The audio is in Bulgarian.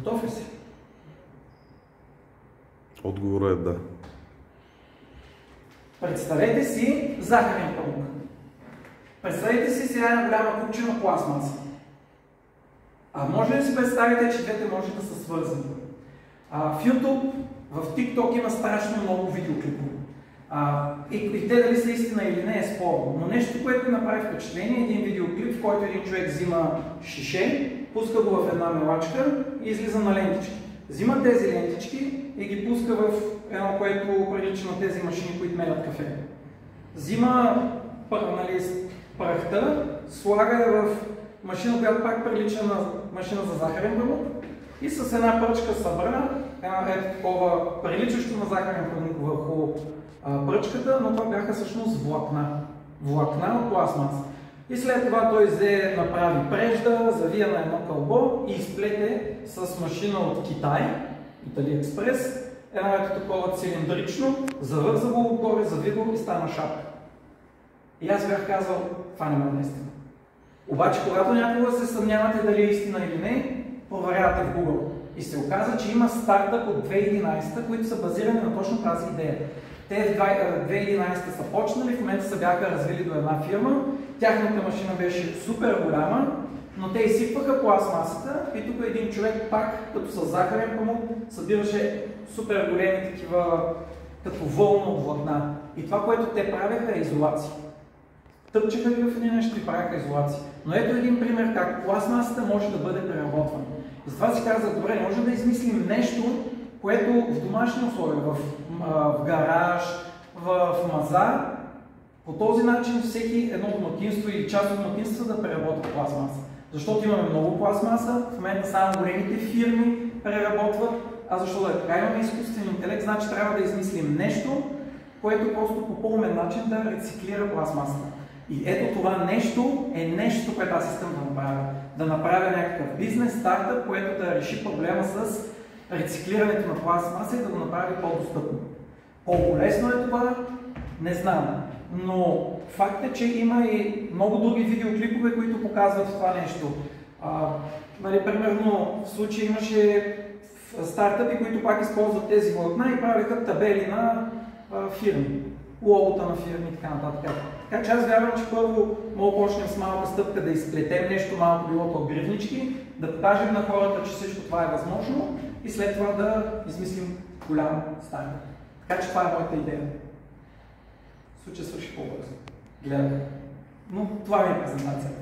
Готов ли си? Отговорът е да. Представете си захарен памук. Представете си сега една голяма купчина пластмаса. А може ли да си представите, че двете може да са свързани? В YouTube, в TikTok има страшно много видеоклипове. И те дали са истина или не е спорно. Но нещо, което ми направи впечатление, един видеоклип, в който един човек взима шише, пуска го в една мелачка и излиза на лентички. Взима тези лентички и ги пуска в едно, което прилича на тези машини, които мелят кафе. Взима прахта, слага я в машина, която пак прилича на машина за захарен памук и с една пръчка събра такова приличащо на захарен памук върху пръчката, но това бяха всъщност влакна. Влакна от пластмаса. И след това той направи прежда, завия на едно кълбо и изплете с машина от Китай, от AliExpress, едно такова цилиндрично, завърза го отгоре, зави го и стана шапка. И аз бях казал, това не е наистина. Обаче, когато някога се съмнявате дали е истина или не, проверявате в Google. И се оказа, че има стартъп от 2011, които са базирани на точно тази идея. Те в 2011 са почнали, в момента се бяха развили до една фирма, тяхната машина беше супер голяма, но те изсипваха пластмасата и тук един човек пак, като с захарен памук, събираше супер големи такива, като вълна от влакна. И това, което те правяха е изолация. Тъпчеха ги в едни нещо и правяха изолация. Но ето един пример как пластмасата може да бъде преработвана. И затова си казах, добре, може да измислим нещо, което в домашни условия, в гараж, в мазар, по този начин всеки едно домакинство или част от домакинства да преработва пластмаса. Защото имаме много пластмаса, в момента само големите фирми преработват, а защо да е така? Имаме изкуствен интелект, значи трябва да измислим нещо, което просто по по-умен начин да рециклира пластмасата. И ето това нещо е нещо, което аз искам да направя. Да направя някакъв бизнес, стартъп, което да реши проблема с рециклирането на пластмаса и да го направи по-достъпно. Колко лесно е това, не знам. Но факт е, че има и много други видеоклипове, които показват това нещо. Примерно в случай имаше стартъпи, които пак използват тези влакна и правиха табели на фирми, логота на фирми и така нататък. Така че аз вярвам, че първо мога да почнем с малка стъпка да изплетем нещо малко, било то гривнички, да покажем на хората, че всичко това е възможно и след това да измислим голям стартъп. Така че това е моята идея. В случай свърши по-бързо. Гледах. Но това ми е презентацията.